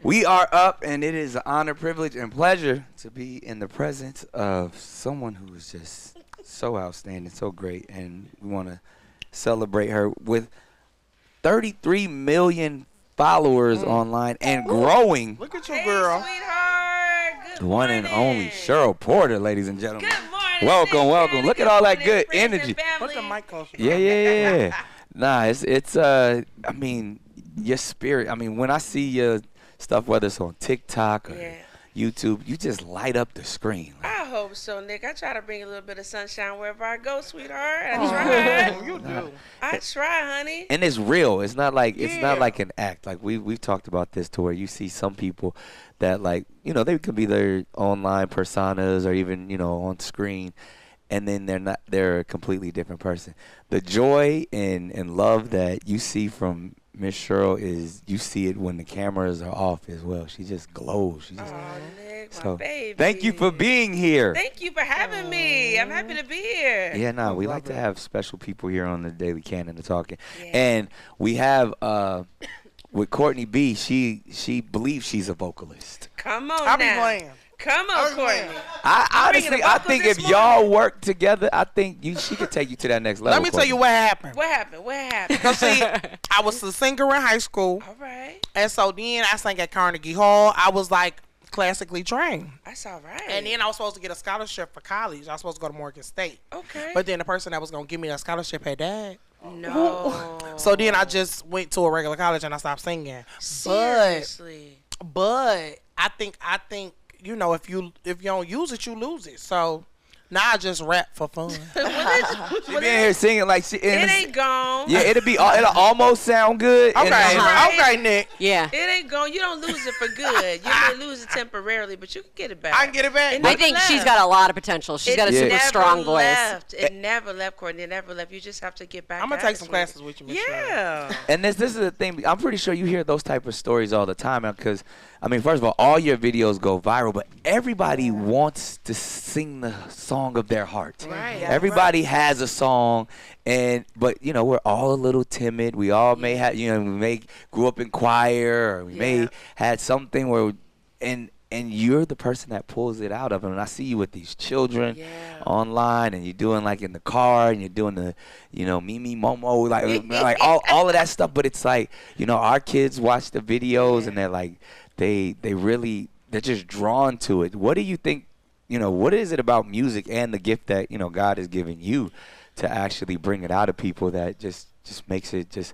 We are up, and it is an honor, privilege, and pleasure to be in the presence of someone who is just so outstanding, so great, and we want to celebrate her with 33 million followers online and growing. Look at you, girl. Sweetheart. Good The one and morning. only Cheryl Porter, ladies and gentlemen. Good morning. Welcome, welcome. Look at all that morning, good friends and energy. family. Put the mic closer. Yeah. Nah, it's I mean, your spirit. I mean, when I see your stuff, whether it's on TikTok or YouTube, you just light up the screen. I hope so, Nick. I try to bring a little bit of sunshine wherever I go, sweetheart. I try. You do. I try, honey. And it's real. It's not like an act. Like we've talked about this to where you see some people that, like, you know, they could be their online personas or even, you know, on screen, and then they're a completely different person. The joy and love that you see from Ms.Cheryl is, you see it when the cameras are off as well. She just glows. She just, Nick, my so baby. thank you for being here. Thank you for having me. I'm happy to be here. Yeah, no, we like to have special people here on the Daily Canon to Talking. Yeah. And we have with Courtney B, she believes she's a vocalist. Come on I now. be playing. Come on, Courtney. I bringing honestly, the I vocals think this if y'all work together, I think she could take you to that next level. Let me tell you what happened. What happened? What happened? Because, see, I was a singer in high school. All right. And so then I sang at Carnegie Hall. I was, like, classically trained. That's all right. And then I was supposed to get a scholarship for college. I was supposed to go to Morgan State. Okay. But then the person that was going to give me that scholarship had died. No. So then I just went to a regular college and I stopped singing. Seriously. But I think you know, if you don't use it, you lose it. So now I just rap for fun. She been here singing like she. It ain't gone. Yeah, it'll almost sound good. Okay, Right. okay, Nick. Yeah. It ain't gone. You don't lose it for good. You may lose it temporarily, but you can get it back. I can get it back. It I never think left. she's got a lot of potential. She's got a super never strong voice. left. It never left, Courtney. It never left. You just have to get back. I'm gonna at take it, some sweetie. classes with you, Ms. Cheryl. Yeah. And this is the thing. I'm pretty sure you hear those type of stories all the time, because, I mean, first of all your videos go viral, but everybody wants to sing the song of their heart. Right. Everybody has a song, but you know, we're all a little timid. We all may have, you know, we may grew up in choir, or we may had something where, and you're the person that pulls it out of them. And I see you with these children online, and you're doing, like, in the car, and you're doing the, you know, Mimi Momo, like all of that stuff. But it's like, you know, our kids watch the videos and they're like, they're just drawn to it. What do you think? You know, what is it about music and the gift that, you know, God has given you to actually bring it out of people that just makes it just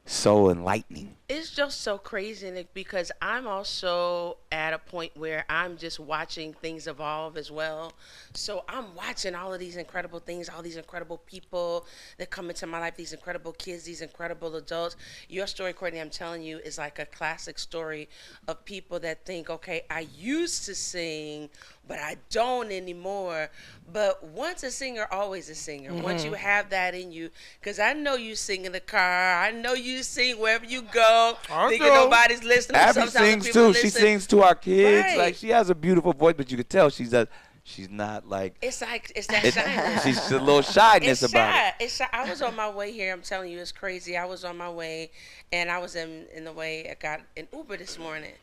so enlightening? It's just so crazy, Nick, because I'm also at a point where I'm just watching things evolve as well. So I'm watching all of these incredible things, all these incredible people that come into my life, these incredible kids, these incredible adults. Your story, Courtney, I'm telling you, is like a classic story of people that think, okay, I used to sing, but I don't anymore. But once a singer, always a singer. Mm-hmm. Once you have that in you, because I know you sing in the car. I know you sing wherever you go. Thinking nobody's listening. Abby sings too. Listen. She sings to our kids. Right. Like, she has a beautiful voice, but you can tell she's not like. It's that shyness. She's a little shyness It's about shy. it. It's shy. I was on my way here. I'm telling you, it's crazy. I was on my way, and I was in the way. I got an Uber this morning.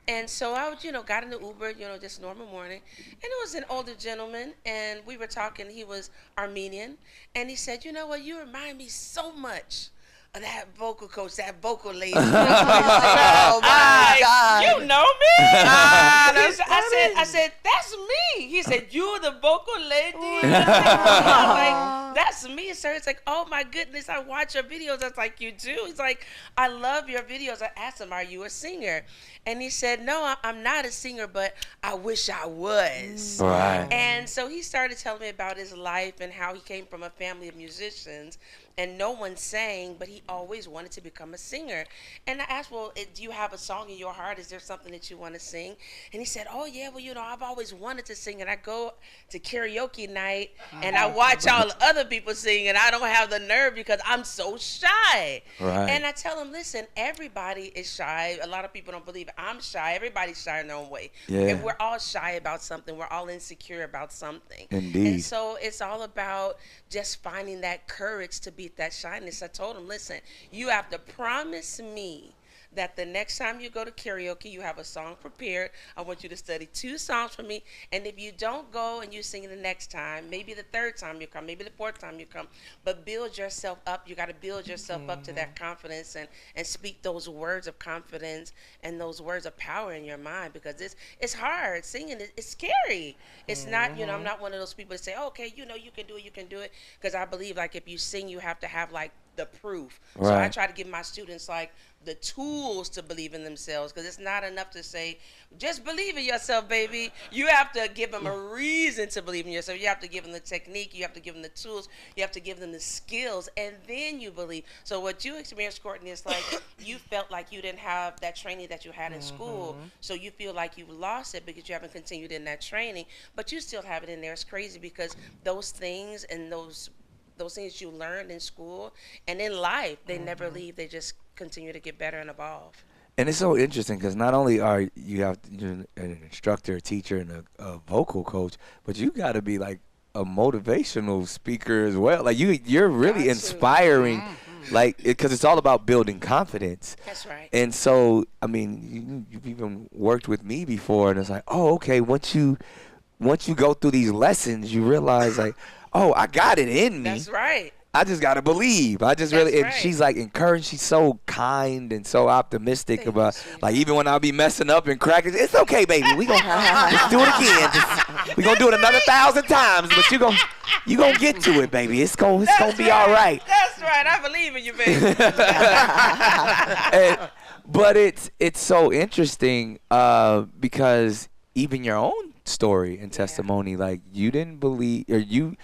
And so I, got in the Uber, just normal morning. And it was an older gentleman, and we were talking. He was Armenian. And he said, you know what, you remind me so much of that vocal coach, that vocal lady. Oh, my God. You know me? I said, that's me. He said, you're the vocal lady? Like, that's me, sir. It's like, oh, my goodness, I watch your videos. I was like, you do? He's like, I love your videos. I asked him, are you a singer? And he said, no, I'm not a singer, but I wish I was. Right. And so he started telling me about his life and how he came from a family of musicians. And no one sang, but he always wanted to become a singer. And I asked, well, do you have a song in your heart? Is there something that you want to sing? And he said, oh, yeah, well, I've always wanted to sing. And I go to karaoke night, and I watch all the other people sing, and I don't have the nerve because I'm so shy. Right. And I tell him, listen, everybody is shy. A lot of people don't believe it. I'm shy. Everybody's shy in their own way. Yeah. And we're all shy about something. We're all insecure about something. Indeed. And so it's all about just finding that courage to beat that shyness. I told him, listen, you have to promise me that the next time you go to karaoke, you have a song prepared. I want you to study 2 songs for me. And if you don't go and you sing the next time, maybe the 3rd time you come, maybe the 4th time you come, but build yourself up. You got to build yourself up to that confidence and speak those words of confidence and those words of power in your mind, because it's hard. Singing it's scary. It's not, I'm not one of those people that say, okay, you can do it, because I believe like if you sing, you have to have like the proof. Right. So I try to give my students like the tools to believe in themselves, because it's not enough to say just believe in yourself, baby. You have to give them a reason to believe in yourself. You have to give them the technique, you have to give them the tools, you have to give them the skills, and then you believe. So what you experienced, Courtney, is like you felt like you didn't have that training that you had in school, so you feel like you lost it because you haven't continued in that training, but you still have it in there. It's crazy because those things and those things you learned in school and in life, they never leave. They just continue to get better and evolve. And it's so interesting because not only are you're an instructor, a teacher, and a vocal coach, but you got to be like a motivational speaker as well. Like you're really inspiring, like because it's all about building confidence. That's right. And so, I mean, you've even worked with me before, and it's like, oh, okay. Once you go through these lessons, you realize like, oh, I got it in me. That's right. I just gotta believe. I just really, and she's like encouraging. She's so kind and so optimistic about, like even when I'll be messing up and cracking, it's okay, baby. We gonna just do it again. We gonna do it another 1,000 times, but you gonna get to it, baby. It's gonna be all right. That's right. I believe in you, baby. But it's so interesting because even your own story and testimony, like you didn't believe, or you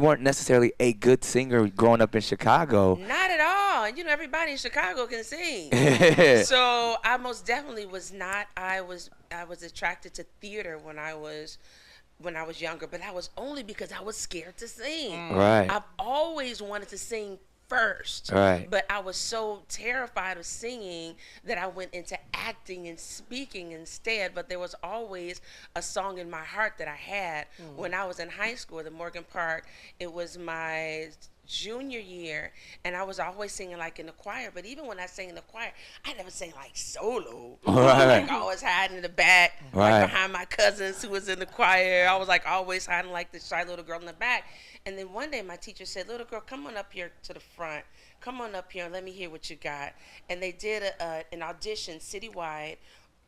weren't necessarily a good singer growing up in Chicago. Not at all. And everybody in Chicago can sing. So I most definitely was not. I was attracted to theater when I was younger, but that was only because I was scared to sing. Right. I've always wanted to sing first, right, but I was so terrified of singing that I went into acting and speaking instead. But there was always a song in my heart that I had when I was in high school at the Morgan Park. It was my junior year, and I was always singing like in the choir. But even when I sang in the choir, I never sang like solo. Right. Like I was hiding in the back, like behind my cousins who was in the choir. I was like always hiding like the shy little girl in the back. And then one day my teacher said, little girl, come on up here to the front. Come on up here and let me hear what you got. And they did an audition citywide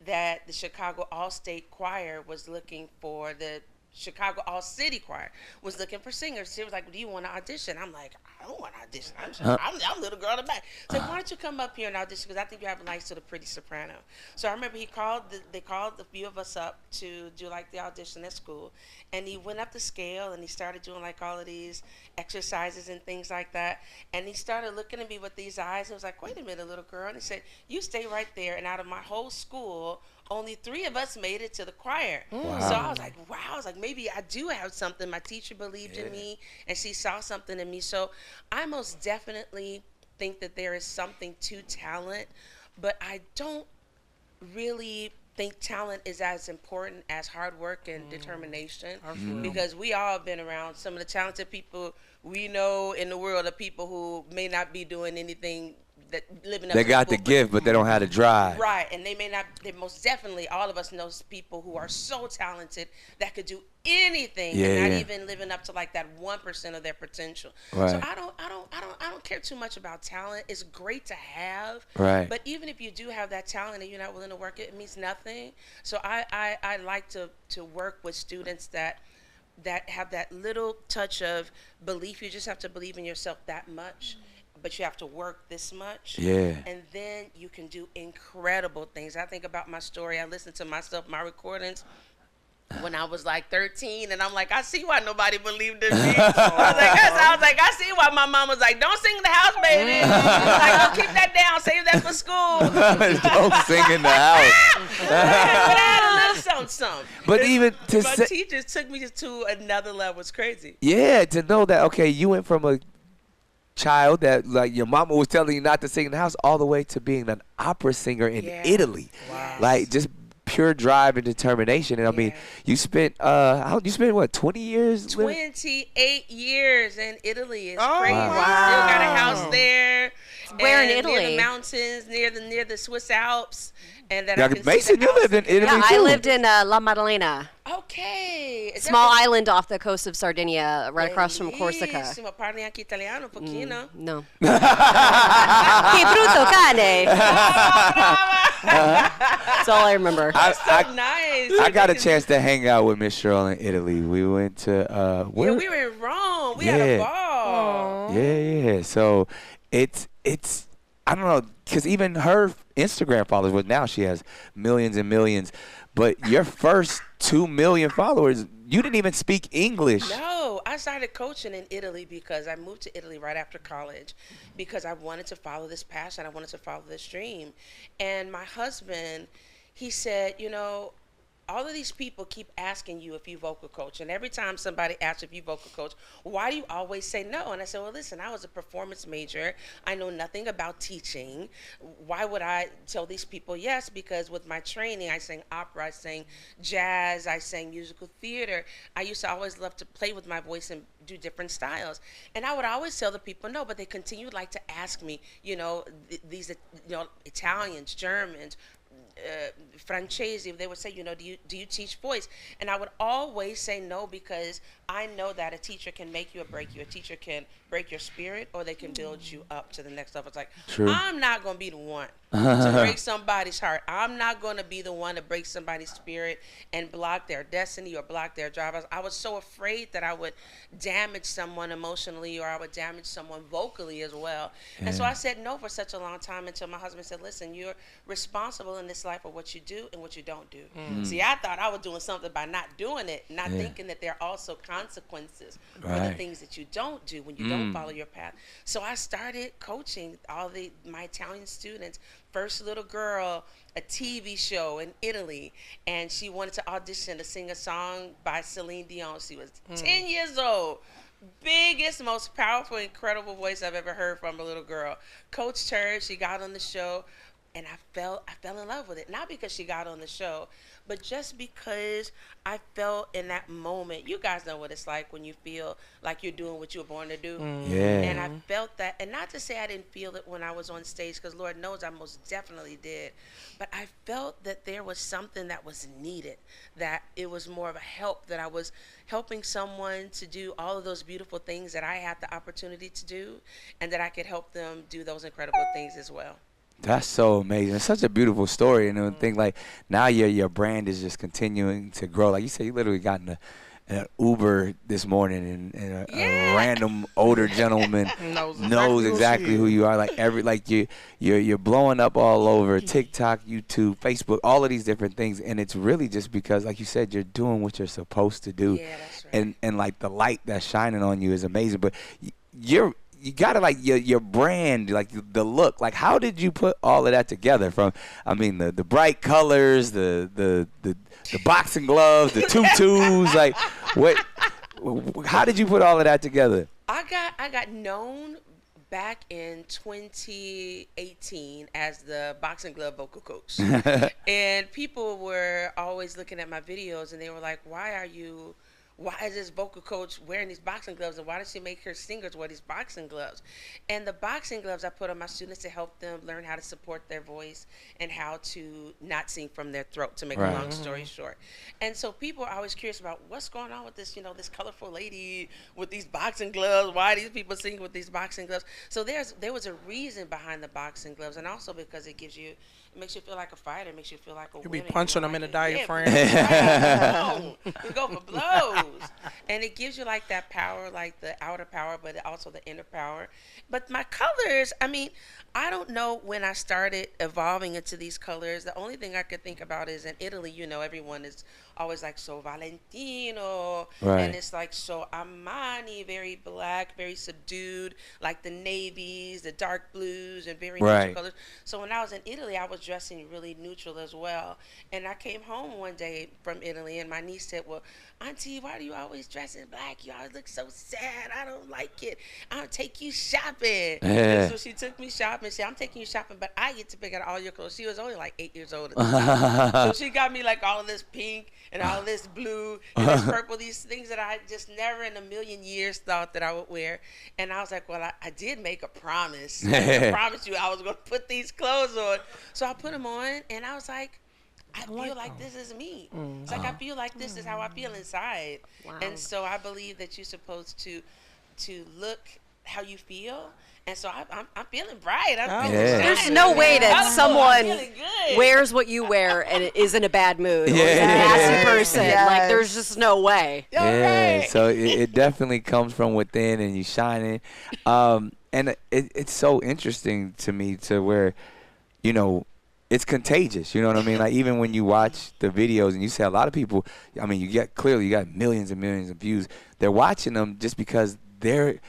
that the Chicago All-State Choir was looking for. The Chicago All-City Choir was looking for singers. She was like, do you want to audition? I'm like, I don't want to audition. I'm a little girl in the back. So why don't you come up here and audition? Because I think you have a nice little pretty soprano. So I remember they called a few of us up to do like the audition at school. And he went up the scale and he started doing like all of these exercises and things like that. And he started looking at me with these eyes. He was like, wait a minute, little girl. And he said, you stay right there. And out of my whole school, only 3 of us made it to the choir. Wow. So I was like, wow. I was like, maybe I do have something. My teacher believed in me and she saw something in me. So I most definitely think that there is something to talent, but I don't really think talent is as important as hard work and determination, because we all have been around some of the talented people we know in the world, of people who may not be doing anything that living up. They got the gift, but they don't have the drive. Right, and they may not. They most definitely, all of us know people who are so talented that could do anything, and not even living up to like that 1% of their potential. Right. So I don't care too much about talent. It's great to have, right, but even if you do have that talent and you're not willing to work it, it means nothing. So I like to work with students that have that little touch of belief. You just have to believe in yourself that much. But you have to work this much. Yeah. And then you can do incredible things. I think about my story. I listen to myself, my recordings, when I was like 13, and I'm like, I see why nobody believed in me. I was like, I see why my mom was like, don't sing in the house, baby. Like, oh, keep that down, save that for school. Don't sing in the house. But I had a little something. But even to my teachers took me to another level. It's crazy. Yeah, to know that, okay, you went from a child that like your mama was telling you not to sing in the house all the way to being an opera singer in Italy. Wow. Like just pure drive and determination. And I mean, you spent what, 20 years? 28 years in Italy. It's crazy. Wow. Still got a house there. Where in and near Italy? the mountains, near the Swiss Alps, and that Yeah, I can see Mason, the you lived in Alps. Italy Yeah, too. I lived in La Maddalena, Okay. Is that small the- island off the coast of Sardinia, right across from Corsica. Bellissimo. Parli anche italiano un pochino. No. Che brutto cane. That's all I remember. So nice. I got a chance to hang out with Ms.Cheryl in Italy. We went to Yeah, where? we were in Rome. We had a Yeah. ball. Yeah. So it's I don't know, because even her Instagram followers, well, now she has millions and millions. But your first 2 million followers, you didn't even speak English. No, I started coaching in Italy because I moved to Italy right after college because I wanted to follow this passion. I wanted to follow this dream. And my husband, he said, all of these people keep asking you if you vocal coach. And every time somebody asks if you vocal coach, why do you always say no? And I said, well, listen, I was a performance major. I know nothing about teaching. Why would I tell these people yes? Because with my training, I sang opera, I sang jazz, I sang musical theater. I used to always love to play with my voice and do different styles. And I would always tell the people no, but they continued to ask me, these, Italians, Germans, Francesi, they would say, do you teach voice? And I would always say no, because I know that a teacher can make you or break you. A teacher can break your spirit, or they can build you up to the next level. It's like, True. I'm not going to be the one to break somebody's heart. I'm not going to be the one to break somebody's spirit and block their destiny or block their drive. I was so afraid that I would damage someone emotionally, or I would damage someone vocally as well. Yeah. And so I said no for such a long time, until my husband said, listen, you're responsible in this life for what you do and what you don't do. See, I thought I was doing something by not doing it, not thinking that there are also consequences for the things that you don't do when you don't follow your path. So I started coaching all my Italian students. First little girl, a TV show in Italy, and she wanted to audition to sing a song by Celine Dion. She was 10 years old. Biggest, most powerful, incredible voice I've ever heard from a little girl. Coached her, she got on the show, and I fell in love with it. Not because she got on the show, but just because I felt in that moment. You guys know what it's like when you feel like you're doing what you were born to do. Yeah. And I felt that, and not to say I didn't feel it when I was on stage, because Lord knows I most definitely did. But I felt that there was something that was needed, that it was more of a help, that I was helping someone to do all of those beautiful things that I had the opportunity to do, and that I could help them do those incredible things as well. That's so amazing. It's such a beautiful story, and I think now your brand is just continuing to grow. Like you said, you literally got in an Uber this morning, and a random older gentleman knows exactly who you are. You're blowing up all over TikTok, YouTube, Facebook, all of these different things, and it's really just because, like you said, you're doing what you're supposed to do. Yeah, that's right. And the light that's shining on you is amazing. But you gotta your brand, the look. How did you put all of that together? From the bright colors, the boxing gloves, the tutus. How did you put all of that together? I got known back in 2018 as the boxing glove vocal coach. And people were always looking at my videos, and they were like, why is this vocal coach wearing these boxing gloves, and why does she make her singers wear these boxing gloves? And the boxing gloves I put on my students to help them learn how to support their voice and how to not sing from their throat, to make a long story short. And so people are always curious about what's going on with this, this colorful lady with these boxing gloves. Why are these people singing with these boxing gloves? So there was a reason behind the boxing gloves, and also because it makes you feel like a fighter. It makes you feel like a You winner. be punching them in the diaphragm. We go for blows. And it gives you that power, the outer power, but also the inner power. But my colors, I don't know when I started evolving into these colors. The only thing I could think about is in Italy, everyone is always so Valentino. Right. And it's so Armani, very black, very subdued, the navies, the dark blues, and very neutral colors. So when I was in Italy, I was dressing really neutral as well. And I came home one day from Italy, and my niece said, well, Auntie, why why do you always dress in black? You always look so sad. I don't like it. I'll take you shopping. And so she took me shopping. She said, I'm taking you shopping, but I get to pick out all your clothes. She was only like 8 years old at the time. So she got me like all of this pink and all of this blue and this purple, these things that I just never in a million years thought that I would wear. And I was like, well, I did make a promise. I promised you I was going to put these clothes on. So I put them on, and I was like, I feel like this is me. It's like I feel like this is how I feel inside. Wow. And so I believe that you're supposed to look how you feel. And so I'm feeling bright. I'm feeling shining. There's no way that I'm someone feeling good. wears what you wear and is in a bad mood or is a Yeah. nasty person. Yes. Like, there's just no way. Yeah, so it definitely comes from within, and you shining. And it's so interesting to me to where, you know, it's contagious. You know what I mean? Like, even when you watch the videos and you see a lot of people, I mean, you got millions and millions of views. They're watching them just because they're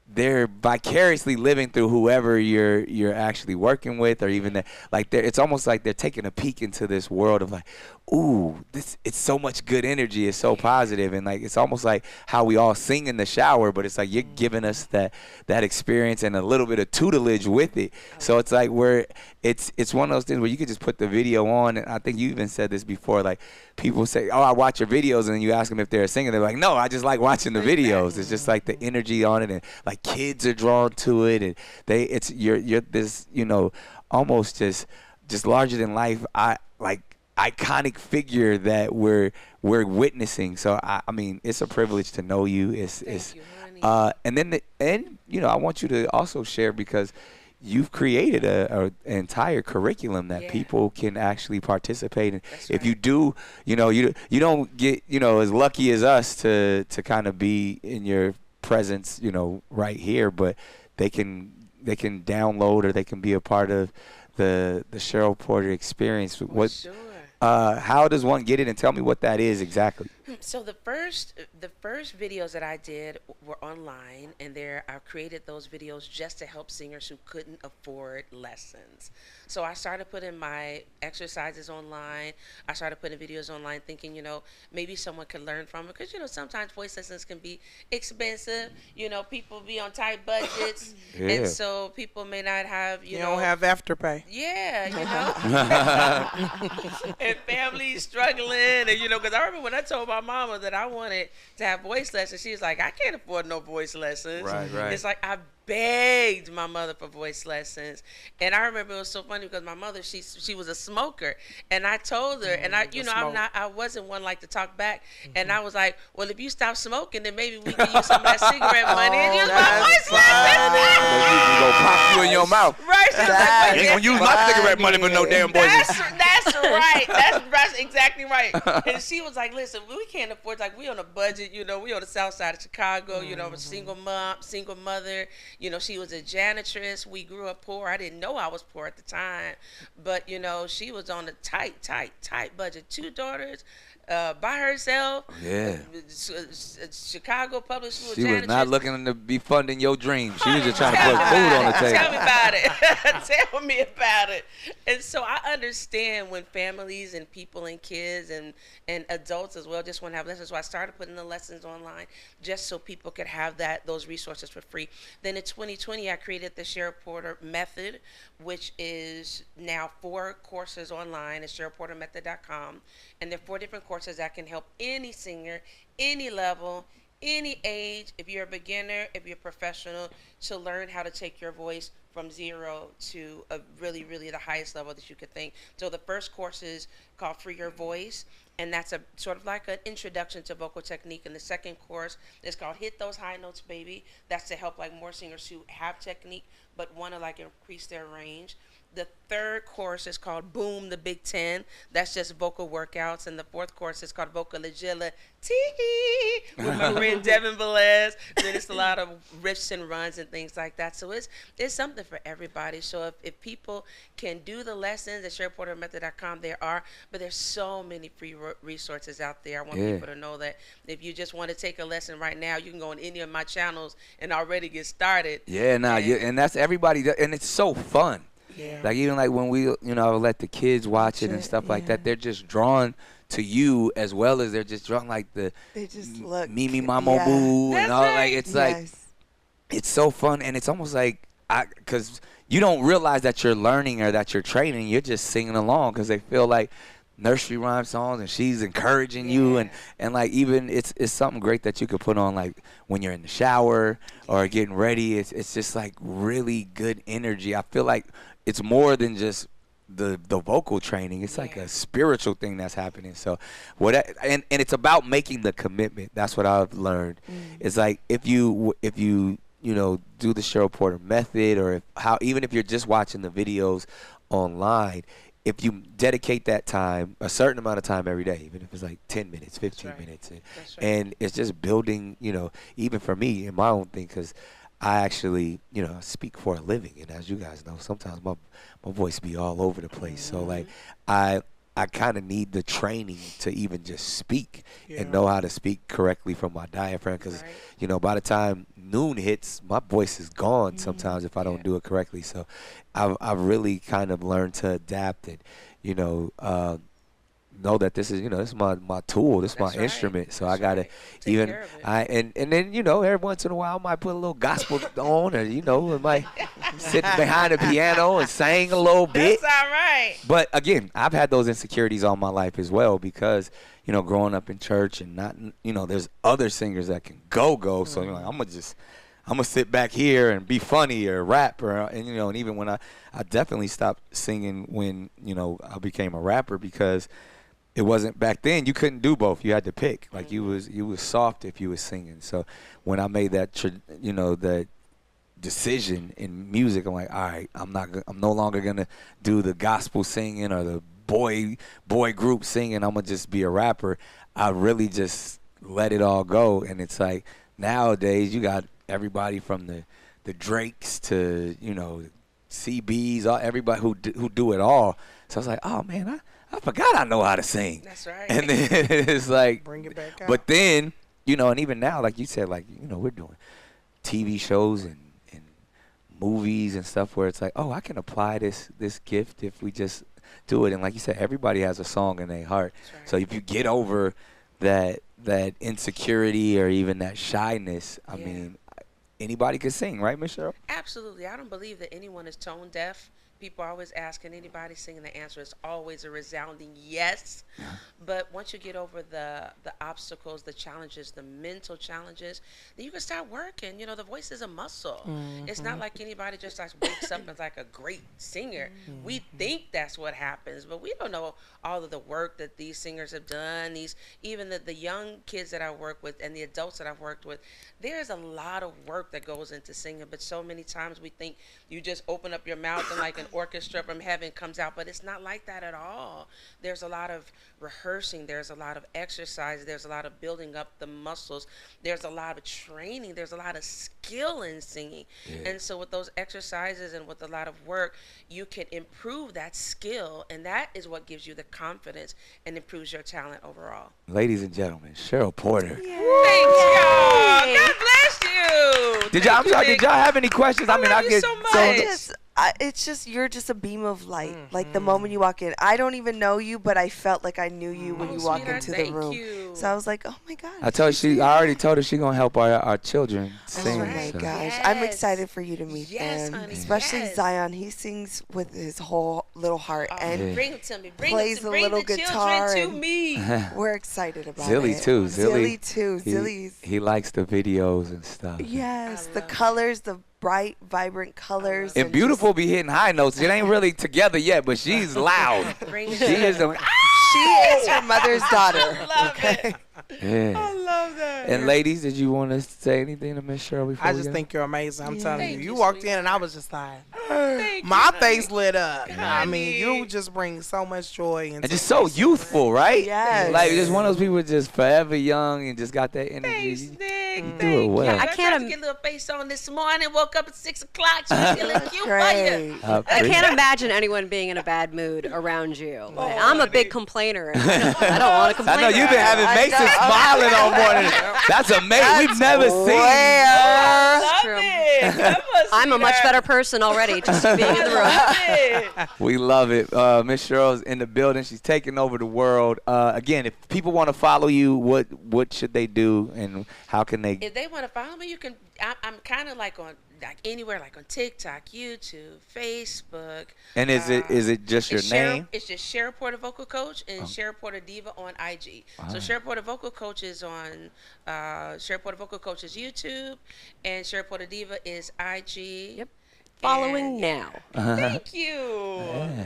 vicariously living through whoever you're actually working with, or even that, like, it's almost like they're taking a peek into this world of like, ooh, it's so much good energy, it's so positive, and like it's almost like how we all sing in the shower, but it's like you're giving us that experience and a little bit of tutelage with it. So it's like it's one of those things where you could just put the video on, and I think you even said this before, like people say, oh, I watch your videos, and then you ask them if they're a singer, they're like, no, I just like watching the videos. It's just like the energy on it, and like kids are drawn to it, and you're this, you know, almost just larger than life, iconic figure that we're witnessing. So I mean, it's a privilege to know you. Thank you, honey. And you know, I want you to also share, because you've created an entire curriculum that people can actually participate in. That's if right. you do, you know, you don't get, you know, as lucky as us to kind of be in your presence, you know, right here, but they can download, or they can be a part of the Cheryl Porter experience. Sure. How does one get it, and tell me what that is exactly? So the first videos that I did were online, and I created those videos just to help singers who couldn't afford lessons. So I started putting my exercises online. I started putting videos online, thinking, you know, maybe someone could learn from it, because, you know, sometimes voice lessons can be expensive. You know, people be on tight budgets, and so people may not have, you know, don't have Afterpay. Yeah, you know, and families struggling, and, you know, because I remember when I told my mama that I wanted to have voice lessons, she was like, I can't afford no voice lessons. Right. It's like I begged my mother for voice lessons, and I remember it was so funny because my mother, she was a smoker, and I told her, and I wasn't one like to talk back, and I was like, well, if you stop smoking, then maybe we can use some of that cigarette money and use my voice lessons. You go pop you in your mouth. Right? She was like, You ain't gonna use my cigarette money for no damn voices. That's right. That's exactly right. And she was like, listen, we can't afford, like, we on a budget, you know, we on the south side of Chicago, you know, a single mother, you know, she was a janitress. We grew up poor. I didn't know I was poor at the time, but, you know, she was on a tight budget. 2 daughters, by herself. Yeah. Chicago public school She janitress. was not looking to be funding your dreams. She was just trying to put food on the table. Tell me about it. Tell me about it. And so I understand when families and people and kids and adults as well just want to have lessons. So I started putting the lessons online just so people could have those resources for free. Then in 2020, I created the Cheryl Porter Method, which is now 4 courses online at CherylPorterMethod.com. And there are 4 different courses that can help any singer, any level, any age, if you're a beginner, if you're a professional, to learn how to take your voice from 0 to a really, really the highest level that you could think. So the first course is called Free Your Voice, and that's a sort of like an introduction to vocal technique. And the second course is called Hit Those High Notes, Baby. That's to help like more singers who have technique but want to like increase their range. The third course is called Boom, the Big 10. That's just vocal workouts. And the fourth course is called Vocal Agility with my friend Devin Velez. Then it's a lot of riffs and runs and things like that. So it's something for everybody. So if people can do the lessons at SherylPorterMethod.com, but there's so many free resources out there. I want people to know that if you just want to take a lesson right now, you can go on any of my channels and already get started. And that's everybody, and it's so fun. Yeah. Like even like when we, you know, let the kids watch it and stuff like that, they're just drawn to you as well as they're just drawing like the They just look. Mimi Mamo yeah. Boo That's and all right. like it's like Yes. it's so fun and it's almost like because you don't realize that you're learning or that you're training. You're just singing along because they feel like nursery rhyme songs and she's encouraging you and like even it's something great that you could put on like when you're in the shower or getting ready. It's just like really good energy. I feel like it's more than just the vocal training. It's like a spiritual thing that's happening. So and it's about making the commitment. That's what I've learned. It's like if you do the Cheryl Porter method or even if you're just watching the videos online, if you dedicate that time, a certain amount of time every day, even if it's like 10 minutes, 15 minutes, and it's just building, even for me in my own thing, because I actually, speak for a living. And as you guys know, sometimes my voice be all over the place. So, like, I kind of need the training to even just speak and know how to speak correctly from my diaphragm. Because, by the time noon hits, my voice is gone sometimes if I don't do it correctly. So I've really kind of learned to adapt and, know that this is this is my tool, this is my instrument. So I gotta even and then every once in a while I might put a little gospel on, or I might sit behind the piano and sing a little bit. That's all right. But again, I've had those insecurities all my life as well because growing up in church and not there's other singers that can go. So I'm gonna sit back here and be funny or rap and even when I definitely stopped singing when I became a rapper because it wasn't back then. You couldn't do both. You had to pick. Like you was soft if you was singing. So when I made that that decision in music, I'm like, all right, I'm no longer gonna do the gospel singing or the boy group singing. I'm gonna just be a rapper. I really just let it all go. And it's like nowadays you got everybody from the Drakes to CBs, everybody who do it all. So I was like, oh man, I forgot I know how to sing. That's right. And then it's like, bring it back out. But then, and even now, like you said, like, we're doing TV shows and movies and stuff where it's like, oh, I can apply this gift if we just do it. And like you said, everybody has a song in their heart. Right. So if you get over that insecurity or even that shyness, I mean, anybody can sing, right, Ms. Cheryl? Absolutely. I don't believe that anyone is tone deaf. People always ask, can anybody sing? And the answer is always a resounding yes. But once you get over the obstacles, the challenges, the mental challenges, then you can start working. The voice is a muscle. It's not like anybody just wakes up as like a great singer. We think that's what happens, but we don't know all of the work that these singers have done. Even the young kids that I work with and the adults that I've worked with, there's a lot of work that goes into singing. But so many times we think you just open up your mouth and like an orchestra from heaven comes out, but it's not like that at all. There's a lot of rehearsing, there's a lot of exercise, there's a lot of building up the muscles, there's a lot of training, there's a lot of skill in singing. And so with those exercises and with a lot of work, you can improve that skill, and that is what gives you the confidence and improves your talent overall. Ladies and gentlemen, Cheryl Porter. Thanks, y'all. God bless you. Did y'all have any questions? I mean, I get so much. It's just you're just a beam of light. Like the moment you walk in, I don't even know you, but I felt like I knew you when you walk into the room. So I was like, oh my god. I already told her she's gonna help our children sing. Oh my so. gosh, Yes. I'm excited for you to meet them, honey, especially yes. Zion. He sings with his whole little heart and Bring him to me. plays Bring a little the guitar children to and- me. we're excited about Zilly it. too. Zilly too. Zilly's. He likes the videos and stuff. Yes, I the love colors, the bright, vibrant colors. And Beautiful be hitting high notes. It ain't really together yet, but she's loud. Bring She it is. She is her mother's daughter. Love it. Yeah. I love that. And ladies, did you want to say anything to Ms. Cheryl before I we just go? think you're amazing. I'm telling Thank you. you, You walked sweetheart. in and I was just like, Thank my you, face honey. lit up. I mean, Honey. you just bring so much joy And just so youthful, right? Yes. Like just one of those people just forever young and just got that energy. Thanks, Nick. Thank do it you. well. I tried to get a little face on this morning. Woke up at 6 o'clock. She was feeling cute for you. I can't imagine anyone being in a bad mood around you. Like, I'm a big complainer. And I don't want to complain. I know you've been having Mason smiling all morning. That's amazing. We've never seen. That's true. I'm a much better person already just being in the room. We love it. Miss Cheryl's in the building. She's taking over the world. Again, if people want to follow you, what should they do, and how can they? If they want to follow me, you can. I'm kind of like on anywhere, like on TikTok, YouTube, Facebook. And is it just your name? It's just Cheryl Porter Vocal Coach and Cheryl Porter Diva on IG. So Cheryl Porter Vocal Coach is on Cheryl Porter Vocal Coach is YouTube, and Cheryl Porter Diva is IG. Yep. Following now. Thank you. Yeah.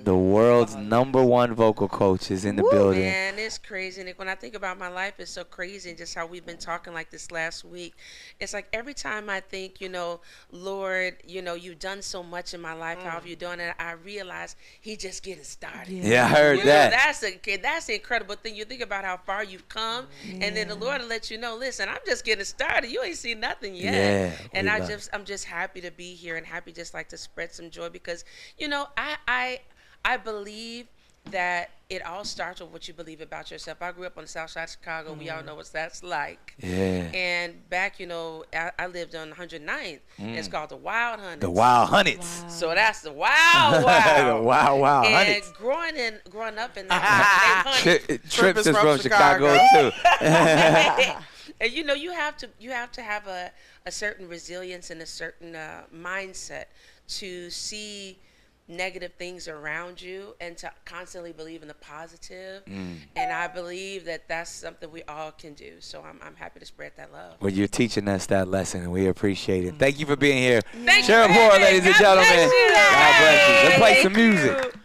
The world's #1 vocal coach is in the building. Man, it's crazy. Nick, when I think about my life, it's so crazy. And just how we've been talking like this last week. It's like every time I think, Lord, you've done so much in my life. How have you done it? I realize he just getting started. Yeah, I heard that. That's the incredible thing. You think about how far you've come, and then the Lord will let you know, listen, I'm just getting started. You ain't seen nothing yet. Yeah, and I'm just happy to be here and happy just like to spread some joy because, I believe that it all starts with what you believe about yourself. I grew up on the south side of Chicago. We all know what that's like. Yeah. And back, I lived on 109th. It's called the Wild Hunnets. The Wild Hunnets. Wow. So that's the Wild. The Wild Hunnets. And growing up in that Trips is from Chicago too. And you have to have a certain resilience and a certain mindset to see negative things around you and to constantly believe in the positive. And I believe that that's something we all can do. So I'm happy to spread that love. Well, you're teaching us that lesson, and we appreciate it. Thank you for being here. Thank Cheryl you, Porter, ladies and God gentlemen. bless you. God bless you. Let's play Thank some music. you.